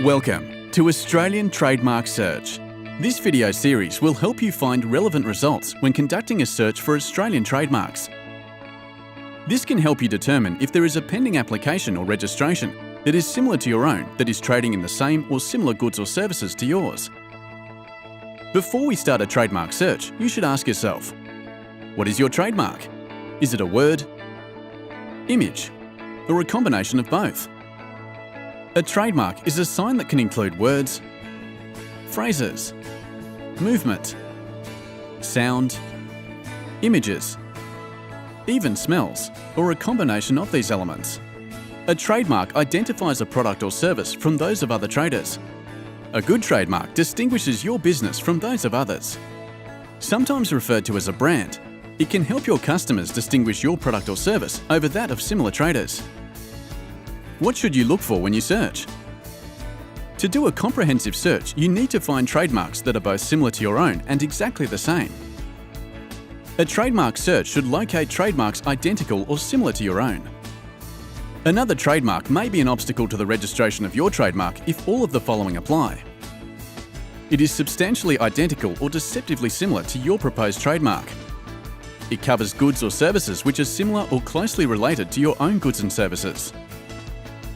Welcome to Australian Trademark Search. This video series will help you find relevant results when conducting a search for Australian trademarks. This can help you determine if there is a pending application or registration that is similar to your own that is trading in the same or similar goods or services to yours. Before we start a trademark search, you should ask yourself, what is your trademark? Is it a word, image, or a combination of both? A trademark is a sign that can include words, phrases, movement, sound, images, even smells, or a combination of these elements. A trademark identifies a product or service from those of other traders. A good trademark distinguishes your business from those of others. Sometimes referred to as a brand, it can help your customers distinguish your product or service over that of similar traders. What should you look for when you search? To do a comprehensive search, you need to find trademarks that are both similar to your own and exactly the same. A trademark search should locate trademarks identical or similar to your own. Another trademark may be an obstacle to the registration of your trademark if all of the following apply. It is substantially identical or deceptively similar to your proposed trademark. It covers goods or services which are similar or closely related to your own goods and services.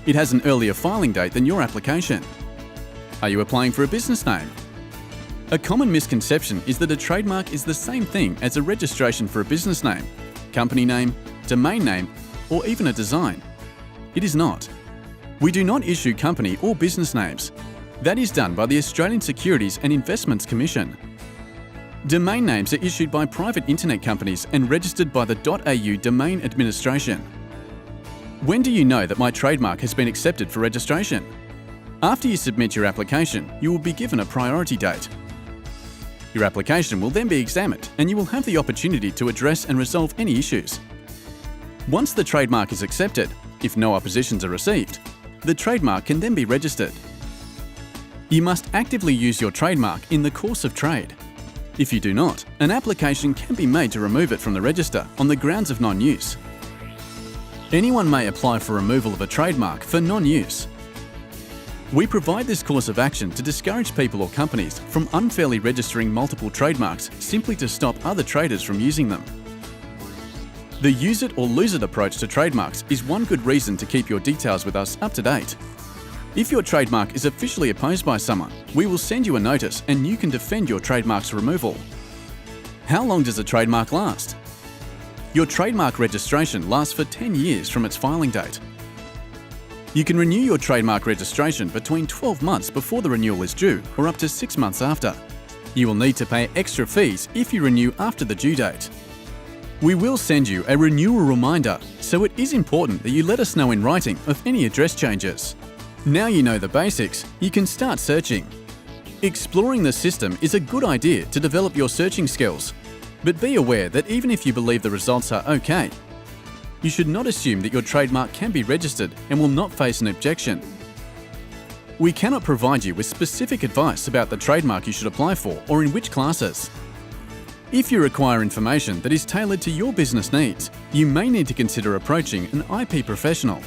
It has an earlier filing date than your application. Are you applying for a business name? A common misconception is that a trademark is the same thing as a registration for a business name, company name, domain name, or even a design. It is not. We do not issue company or business names. That is done by the Australian Securities and Investments Commission. Domain names are issued by private internet companies and registered by the .au Domain Administration. When do you know that my trademark has been accepted for registration? After you submit your application, you will be given a priority date. Your application will then be examined and you will have the opportunity to address and resolve any issues. Once the trademark is accepted, if no oppositions are received, the trademark can then be registered. You must actively use your trademark in the course of trade. If you do not, an application can be made to remove it from the register on the grounds of non-use. Anyone may apply for removal of a trademark for non-use. We provide this course of action to discourage people or companies from unfairly registering multiple trademarks simply to stop other traders from using them. The use it or lose it approach to trademarks is one good reason to keep your details with us up to date. If your trademark is officially opposed by someone, we will send you a notice and you can defend your trademark's removal. How long does a trademark last? Your trademark registration lasts for 10 years from its filing date. You can renew your trademark registration between 12 months before the renewal is due or up to 6 months after. You will need to pay extra fees if you renew after the due date. We will send you a renewal reminder, so it is important that you let us know in writing of any address changes. Now you know the basics, you can start searching. Exploring the system is a good idea to develop your searching skills. But be aware that even if you believe the results are okay, you should not assume that your trademark can be registered and will not face an objection. We cannot provide you with specific advice about the trademark you should apply for or in which classes. If you require information that is tailored to your business needs, you may need to consider approaching an IP professional.